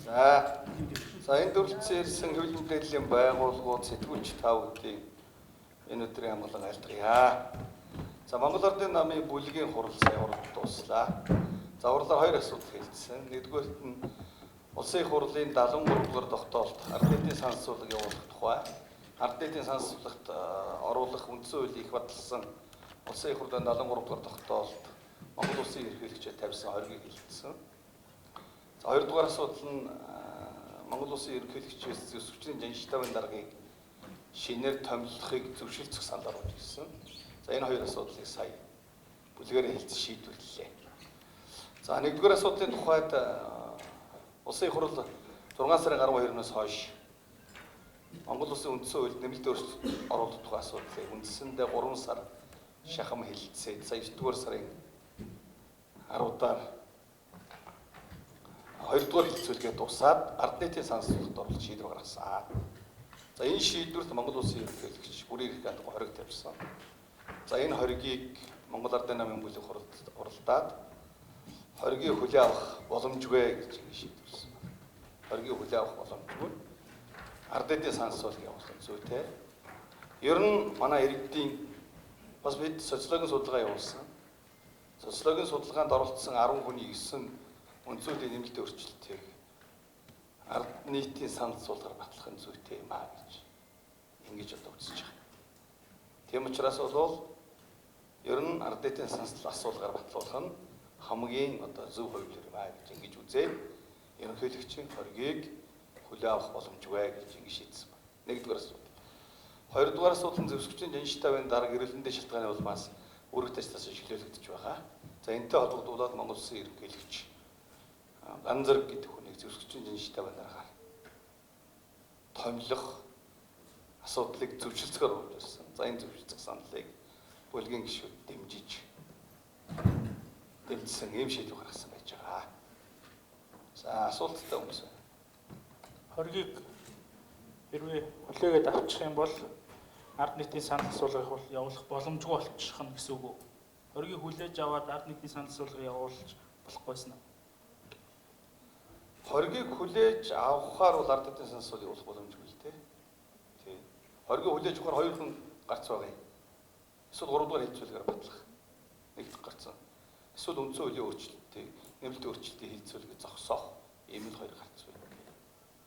За энэ дүрлцэн ирсэн хэвлэл мэдээллийн байгууллагууд сэтгүүлч та бүдгийг энэ өдрийн амгалан айлтгая. За Монгол Ардын намын бүлгийн хурал сая урд дуслаа. За урлаар хоёр асуудал хэлсэн. Нэгдүгээрт нь улсын их хурлын 73 дугаар тогтоолт ард нийтийн саналцуулга явуулах тухай. Ард нийтийн саналцуулгад оруулах үндсэн хуулийн их баталсан улсын их хурлын 73 дугаар тогтоолт Монгол улсын ерөнхийлөгчөд тавьсан хоргийг хэлсэн. За хоёрдугаар асуудал нь Монгол улсын ерөнхийлөгчөөс зөвсгчийн жаншилтын даргаыг шинээр томилохыг зөвшөөрөх санал оруулж ирсэн. За энэ хоёр асуудлыг сая бүлгээр хэлцэн шийдвэрлэлээ. За нэгдүгээр асуудлын тухайд улсын их хурл 6 сарын 12-наас хойш Монгол улсын үндсэн хуульд нэмэлт өөрчлөлт оруулах тухай асуудлыг үндсэндээ 3 сар шахам хэлэлцээд сая 9-р сарын 10-аар 2-р хэлэлцүүлгээ дуусаад ард нийтийн саналцуулгад оруулах шийдвэр гаргасан. За энэ шийдвэрт Монгол улсын ерөнхийлөгч бүрийн эрх хандлага хориг тавьсан. За энэ хоригийг Монгол Ардын намын бүлэг хуралд уралдаад хоригийг хүлээн авах боломжгүй гэж шийдвэрлсэн. Хоригийг хүлээн авах боломжгүй. Ард нийтийн саналцуулга явуулсан зүйтэй. Ер нь манай иргэдийн бас бид социологийн судалгаа явуулсан. Социологийн судалгаанд оролцсон 10 хүний 9 үндсүүлийн нэмэлт өөрчлөлтийг ард нийтийн саналцуулгаар батлах нь зүйтэй юм аа гэж ингэж одоо үзэж байгаа. Тийм учраас бол ер нь ард нийтийн саналцуулгаар батлуулах нь хамгийн одоо зөв хувилбар юм аа гэж ингэж үзээд ерөнхийлөгчийн хоригийг хүлээн авах боломжгүй гэж ингэж шийдсэн байна. Нэгдүгээр асуудал. Хоёрдугаар асуудал нь зөвсгчийн жаншилтын дарга эрэлтэндээ шалтгааны улмаас үүрэгт ажлаас чөлөөлөгдөж байгаа. За энэтэй холбогдуулаад Монгол улсын ерөнхийлөгч Ган зэрэг гэдэг хүнийг зөвсгчийн жаншилтын даргаар томилох асуудлыг зөвшөлтсөөр оруулж ирсэн. За энэ зөвшөлтсөх саналыг бүлгийн гишүүд дэмжсэн ийм шийдвэр гаргасан байж байгаа. За асуулттай хүмүүс байна. Хоригийг хэрвээ хүлээгээд авчих юм бол ард нийтийн санал асуулгыг явуулах боломжгүй болчих нь гэсэн үг үү? Хоригийг хүлээж аваад ард нийтийн санал асуулгыг явуулж болохгүйсэн нь. Хоригийг хүлээж авахаар бол ард нийтийн санал асуулгыг явуулах боломжгүй л дээ. Тийм. Хоригийг хүлээж авахаар хоёр хүн гарц байгаа юм. Эсвэл 3 дугаар хэлцүүлгээр батлах. Нэг гарцсан. Эсвэл үндсэн хуулийн өөрчлөлтийг нэмэлт өөрчлөлтийг хэлцүүлгээ зогсоох ийм л хоёр гарц байна.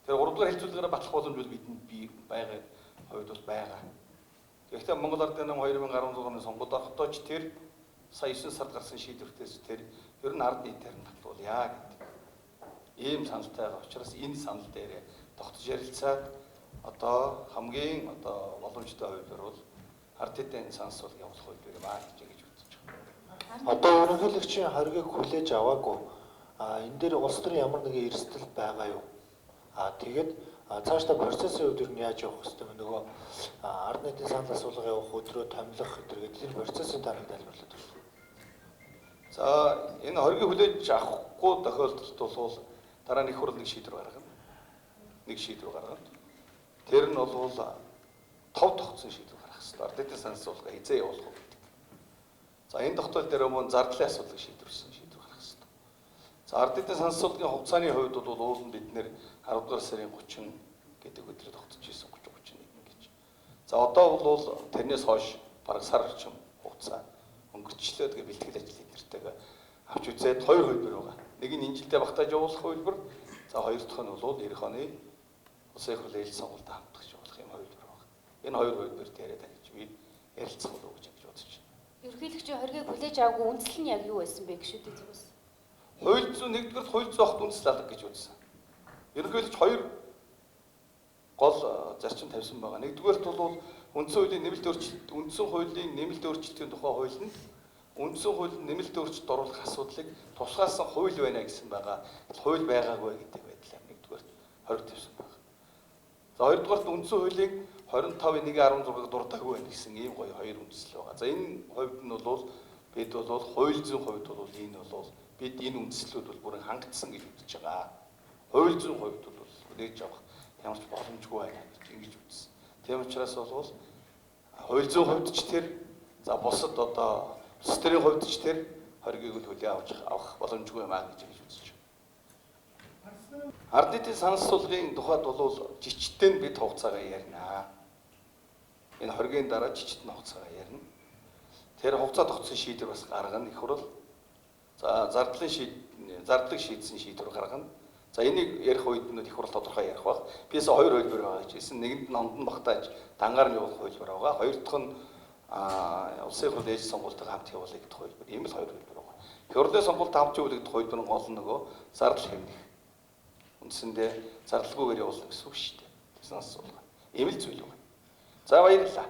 Тэр 3 дугаар хэлцүүлгээр батлах боломж бол бидэнд бий байгаа хувьд бол байгаа. Гэхдээ Монгол Ардын нам 2016 оны сонгуульд орохтой ч тэр сая 9 сард гарсан шийдвэртээс тэр ер нь ард нийтээр нь батлуулъя гэдэг ийм саналтай байгаа учраас энэ санал дээр тогтож ярилцаад одоо хамгийн одоо боломжтой хувилбар бол ард нийтийн саналцуулга явуулах хувилбар юм аа гэж үзэж байгаа. Одоо ерөнхийлөгчийн хоригийг хүлээж аваагүй. Энэ дээр улс төрийн ямар нэгэн эрсдэл байгаа юу? Тэгээд цаашдаа процессын үед юу яаж явах хэвээр вэ? Нөгөө ард нийтийн санал асуулга явах өдрөө томилох гэдэг тэр процессын таныг тайлбарлаад байна. За энэ хоригийг хүлээж авахгүй тохиолдолд бол дараа нь их хурл нэг шийдвэр гаргана. Нэг шийдвэр гаргана. Тэр нь бол тов тогтсон шийдвэр гаргах хэрэгтэй. Ард нийтийн санал асуулга хизээ явуулах уу гэдэг. За энэ тогтоол дээр мөн зардлын асуудлыг шийдвэрсэн шийдвэр гаргах хэрэгтэй. За ард нийтийн санал асуулгын хугацааны хувьд бол ууланд бид нэр 10 дугаар сарын 30 гэдэг өдрөд тогтож ирсэн 30-31 гэж. За одоо бол тэрнээс хойш бараг сар орчим хугацаа өнгөрчлөө тэгээ бэлтгэл ажлын нэртэйг авч үзээд хоёр хувилбар байгаа. Нэг нь энэ жилдээ багтааж явуулах хувилбар. За хоёр дахь нь бол эх оны улсын их хурлын ээлж сонгуульд хамтдагч явуулах юм хувилбар байна. Энэ хоёр хувилбар дээрээ гэж би ярилцах болов уу гэж бодож байна. Ерөнхийлөгчийн хоригийг хүлээж аваагүй үндсэл нь яг юу байсан бэ гişүүдээ зүгээс? Хууль зүйн нэгдүгээр хууль зүйн огт үндэслэл алга гэж үзсэн. Ерөнхийлөгч хоёр гол зарчим тавьсан байгаа. Нэгдүгээрт бол үндсэн хуулийн нэмэлт өөрчлөлт, үндсэн хуулийн нэмэлт өөрчлөлтийн тухай хуулинд үндсэн хуулинд нэмэлт өөрчлөлт оруулах асуудлыг тусгаалсан хууль байна гэсэн байгаа. Хууль байгаагүй гэдэг байдлаар нэгдүгээрт хориг тавьсан байна. За хоёрдугаарт үндсэн хуулийг 25.1.16-г дуртаагүй байна гэсэн ийм гоё хоёр үндэслэл байгаа. За энэ хувьд нь бол бид бол хууль зүйн хувьд бол энэ бол бид энэ үндэслэлүүд бол бүрэн хангагдсан гэж үзэж байгаа. Хууль зүйн хувьд бол хүлээж авах ямар ч боломжгүй байна гэж ингэж үзсэн. Тийм учраас бол хууль зүйн хувьд ч тэр за бусад одоо улс төрийн хувьд ч тэр хоригийг хүлээн авах боломжгүй юм аа гэж үзэж байна. Ард нийтийн санал суулгын тухайд бол жичтэн бид хугацаагаа ярина. Энэ хоргийн дараа жичтэн хугацаагаа ярина. Тэр хугацаа тогтсон шийдвэр бас гаргана. Их хурл. За зардлаг шийдсэн шийдвэр гаргана. За энийг ярих үед нь их хурл тодорхой ярих баг. Бис хоёр хөлбөр байгаа гэж хэлсэн. Нэгэнд нь номдон багтааж дангаар нь явуулах хөлбөр байгаа. Хоёр дахь нь улсын хурлын ээж сонгуультайгаа хамт явуулагдах хөлбөр. Ийм л хоёр хөлбөр байгаа. Их хурлын сонгуульд хамт явуулагдах хөлбөр нь гол нөгөө зардал хэмнэх. Үндсэндээ зардалгүйгээр явуулна гэсэн үг шүү дээ. Санал асуулга. Ийм л зүйл байна. За баярлалаа.